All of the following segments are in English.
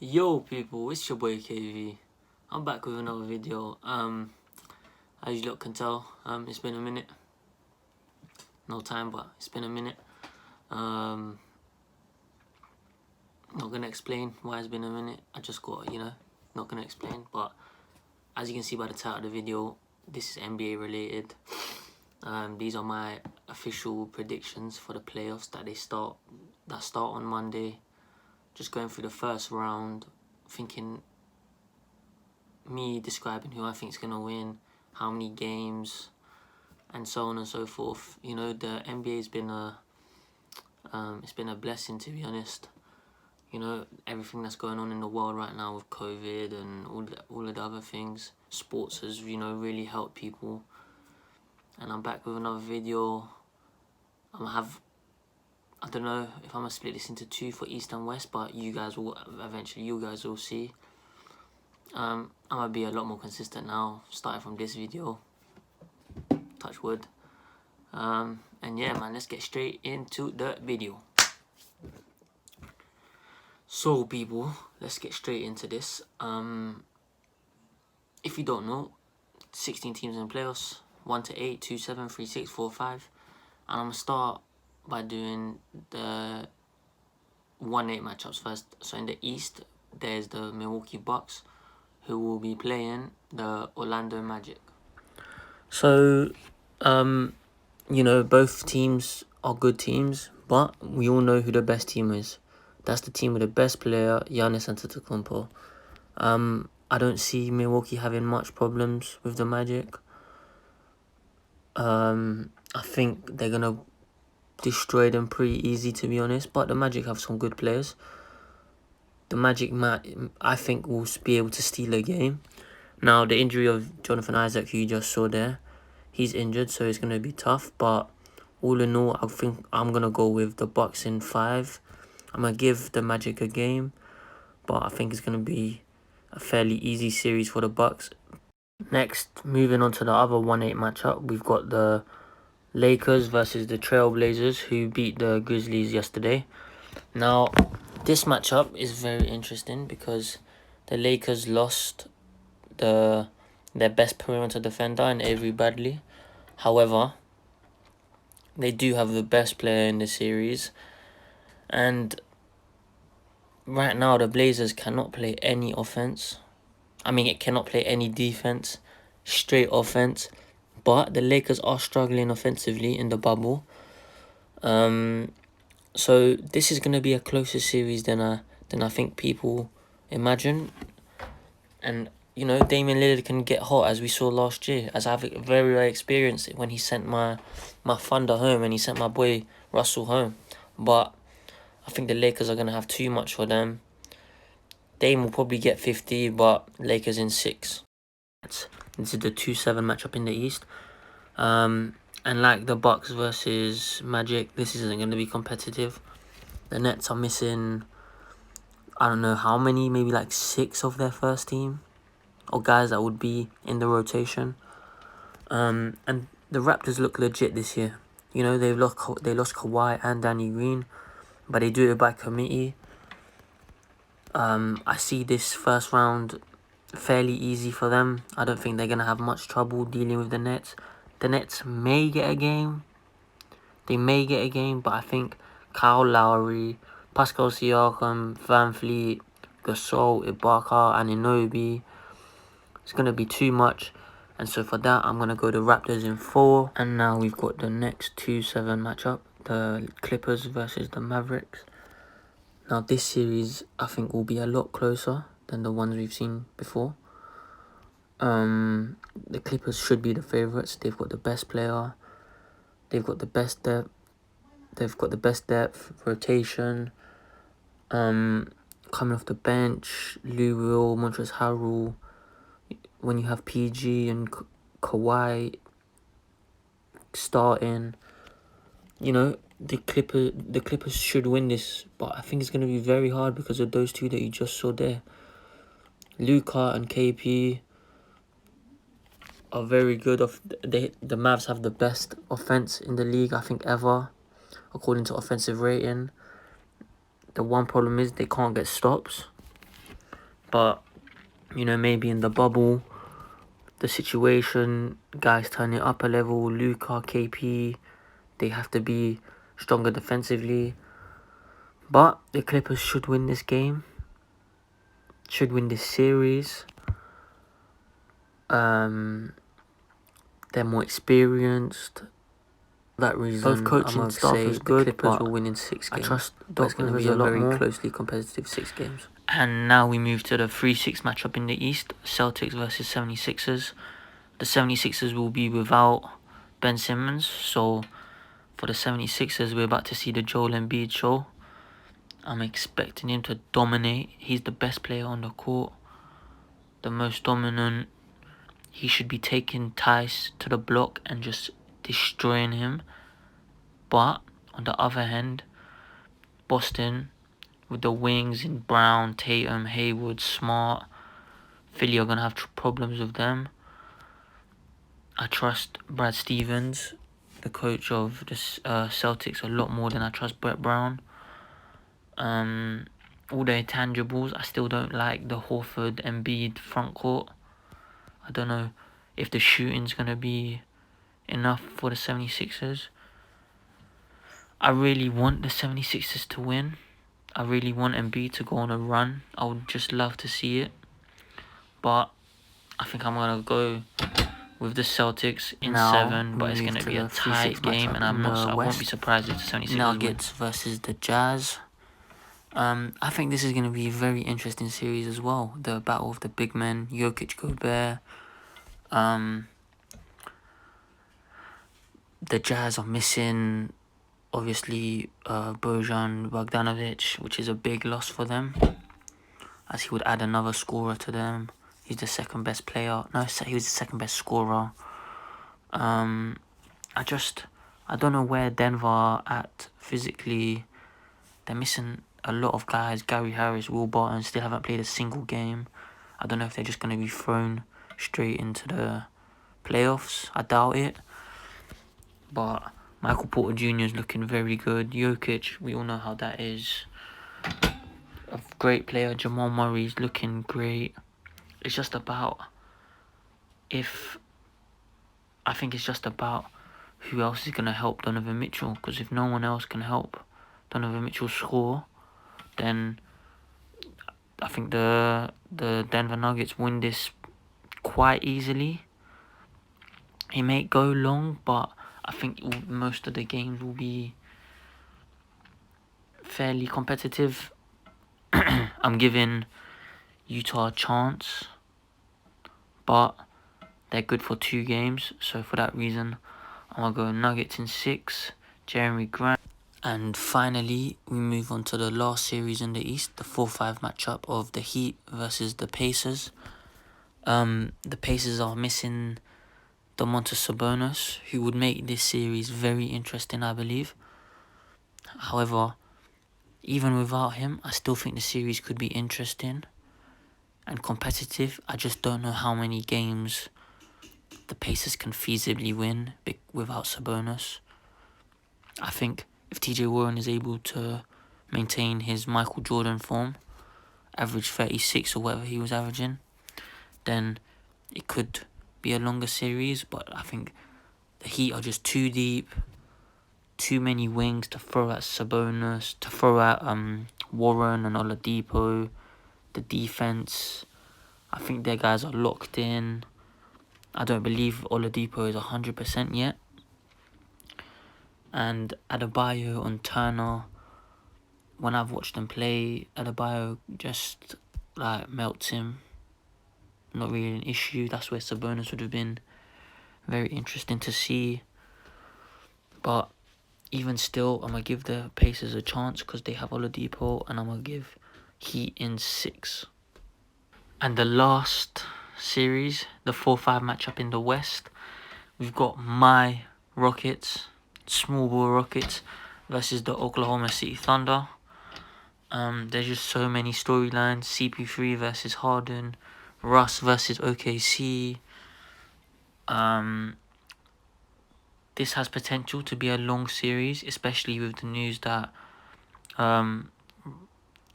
Yo people, it's your boy KV. I'm back with another video. As you lot can tell, it's been a minute. No time, but it's been a minute. Not gonna explain why it's been a minute. I just got, not gonna explain. But as you can see by the title of the video, this is NBA related. These are my official predictions for the playoffs that start on Monday. Just going through the first round, describing who I think is going to win, how many games, and so on and so forth. You know, the NBA's been it's been a blessing, to be honest. You know, everything that's going on in the world right now with COVID and all of the other things, sports has, really helped people. And I'm back with another video. I don't know if I'm going to split this into two for East and West, but you guys will see. I'm going to be a lot more consistent now, starting from this video. Touch wood. And yeah, man, let's get straight into the video. So, people, let's get straight into this. If you don't know, 16 teams in playoffs, 1 to 8, 2, 7, 3, 6, 4, 5. And I'm going to start by doing the 1-8 matchups first. So in the East, there's the Milwaukee Bucks, who will be playing the Orlando Magic. So, both teams are good teams, but we all know who the best team is. That's the team with the best player, Giannis Antetokounmpo. I don't see Milwaukee having much problems with the Magic. I think they're going to destroy them pretty easy, to be honest, but the Magic have some good players. The Magic, I think, will be able to steal a game. Now, the injury of Jonathan Isaac, who you just saw there, he's injured, so it's going to be tough. But all in all, I think I'm going to go with the Bucks in 5. I'm going to give the Magic a game, but I think it's going to be a fairly easy series for the Bucks. Next, moving on to the other 1-8 matchup, we've got the Lakers versus the Trailblazers, who beat the Grizzlies yesterday. Now, this matchup is very interesting because the Lakers lost their best perimeter defender in Avery Bradley. However, they do have the best player in the series. And right now, the Blazers cannot play any offense. It cannot play any defense, straight offense. But the Lakers are struggling offensively in the bubble. So this is going to be a closer series than I think people imagine. And, Damian Lillard can get hot, as we saw last year, as I've very experienced it when he sent my Thunder home and he sent my boy Russell home. But I think the Lakers are going to have too much for them. Dame will probably get 50, but Lakers in 6. This is the 2-7 matchup in the East. And like the Bucks versus Magic, this isn't going to be competitive. The Nets are missing, I don't know how many, maybe like 6 of their first team, or guys that would be in the rotation. And the Raptors look legit this year. They lost Kawhi and Danny Green, but they do it by committee. I see this first round fairly easy for them. I don't think they're going to have much trouble dealing with the Nets. The Nets may get a game. They may get a game, but I think Kyle Lowry, Pascal Siakam, Van Fleet, Gasol, Ibaka, Anunoby, it's going to be too much. And so for that, I'm going to go the Raptors in 4. And now we've got the next 2-7 matchup, the Clippers versus the Mavericks. Now this series, I think, will be a lot closer than the ones we've seen before. The Clippers should be the favourites. They've got the best player. They've got the best depth. Rotation. Coming off the bench, Lou Will, Montrezl Harrell. When you have PG and Kawhi starting, the Clippers should win this, but I think it's going to be very hard because of those two that you just saw there. Luka and KP are very good. The Mavs have the best offense in the league, I think, ever, according to offensive rating. The one problem is they can't get stops. But, you know, maybe in the bubble, the situation, guys turn it up a level, Luka, KP, they have to be stronger defensively. But the Clippers should win this game, should win this series. They're more experienced. That reason, both coaching staff is good, the Clippers will win in 6 games. I trust Doc Rivers a lot more. Closely competitive 6 games. And now we move to the 3-6 matchup in the East, Celtics versus 76ers. The 76ers will be without Ben Simmons, so for the 76ers, we're about to see the Joel Embiid show. I'm expecting him to dominate. He's the best player on the court, the most dominant. He should be taking Tice to the block and just destroying him. But on the other hand, Boston, with the wings in Brown, Tatum, Hayward, Smart, Philly are going to have problems with them. I trust Brad Stevens, the coach of the Celtics, a lot more than I trust Brett Brown. All the intangibles, I still don't like the Horford Embiid front court. I don't know if the shooting's going to be enough for the 76ers. I really want the 76ers to win. I really want Embiid to go on a run. I would just love to see it. But I think I'm going to go with the Celtics in 7, but it's going to be a tight game, and I won't be surprised if the 76ers Nuggets versus the Jazz. I think this is going to be a very interesting series as well. The battle of the big men, Jokic, Gobert. The Jazz are missing, obviously, Bojan Bogdanovic, which is a big loss for them, as he would add another scorer to them. He's the second best player. No, he was the second best scorer. I don't know where Denver are at physically. They're missing a lot of guys. Gary Harris, Will Barton still haven't played a single game. I don't know if they're just going to be thrown straight into the playoffs. I doubt it. But Michael Porter Jr. is looking very good. Jokic, we all know how that is. A great player. Jamal Murray's looking great. It's just about I think it's just about who else is going to help Donovan Mitchell. Because if no one else can help Donovan Mitchell score, then I think the Denver Nuggets win this quite easily. It may go long, but I think most of the games will be fairly competitive. I'm giving Utah a chance, but they're good for 2 games. So for that reason, I'm going to go Nuggets in 6, Jeremy Grant. And finally, we move on to the last series in the East, the 4-5 matchup of the Heat versus the Pacers. The Pacers are missing Domantas Sabonis, who would make this series very interesting, I believe. However, even without him, I still think the series could be interesting and competitive. I just don't know how many games the Pacers can feasibly win without Sabonis. I think if TJ Warren is able to maintain his Michael Jordan form, average 36 or whatever he was averaging, then it could be a longer series. But I think the Heat are just too deep, too many wings to throw at Sabonis, to throw at Warren and Oladipo. The defense, I think their guys are locked in. I don't believe Oladipo is 100% yet. And Adebayo and Turner, when I've watched them play, Adebayo just like melts him. Not really an issue. That's where Sabonis would have been very interesting to see. But even still, I'm going to give the Pacers a chance because they have Oladipo, and I'm going to give Heat in 6. And the last series, the 4-5 matchup in the West, we've got my Rockets, small ball Rockets, versus the Oklahoma City Thunder. There's just so many storylines. CP3 versus Harden, Russ versus OKC. This has potential to be a long series, especially with the news that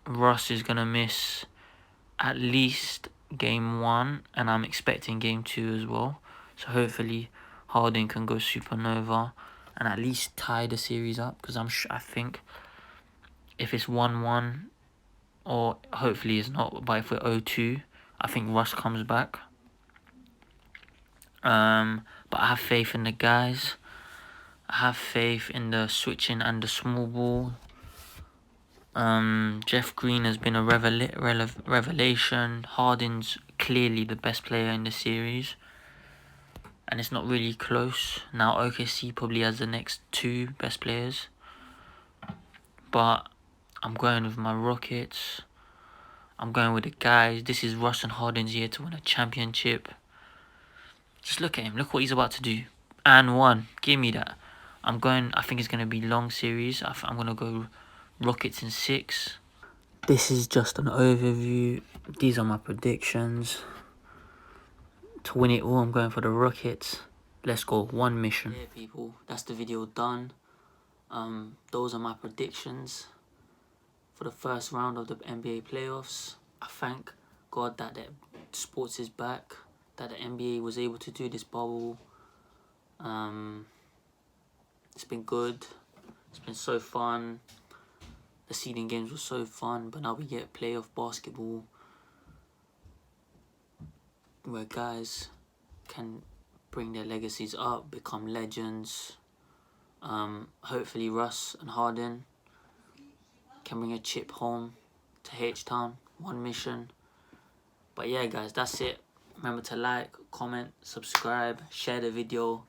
Russ is going to miss at least game 1, and I'm expecting game 2 as well. So hopefully Harden can go supernova and at least tie the series up, because I think if it's 1-1, or hopefully it's not, but if we're 0-2, I think Russ comes back. But I have faith in the guys. I have faith in the switching and the small ball. Jeff Green has been a revelation. Harden's clearly the best player in the series, and it's not really close. Now OKC probably has the next 2 best players, but I'm going with my Rockets. I'm going with the guys. This is Russ and Harden's year to win a championship. Just look at him. Look what he's about to do. And 1. Give me that. I think it's going to be long series. I'm going to go Rockets in 6. This is just an overview. These are my predictions. To win it all, I'm going for the Rockets. Let's go. 1 mission. Yeah, people. That's the video done. Those are my predictions for the first round of the NBA playoffs. I thank God that sports is back, that the NBA was able to do this bubble. It's been good. It's been so fun. The seeding games were so fun, but now we get playoff basketball where guys can bring their legacies up, become legends. Hopefully Russ and Harden can bring a chip home to H-Town. 1 mission. But yeah, guys, that's it. Remember to like, comment, subscribe, share the video.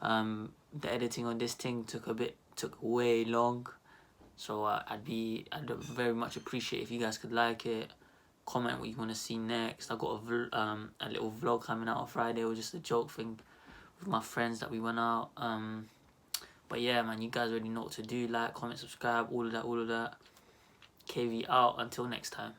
The editing on this thing took way long, so I'd very much appreciate if you guys could like it, comment what you want to see next. I got a little vlog coming out on Friday. It was just a joke thing with my friends that we went out. But yeah, man, you guys already know what to do. Like, comment, subscribe, all of that. KV out. Until next time.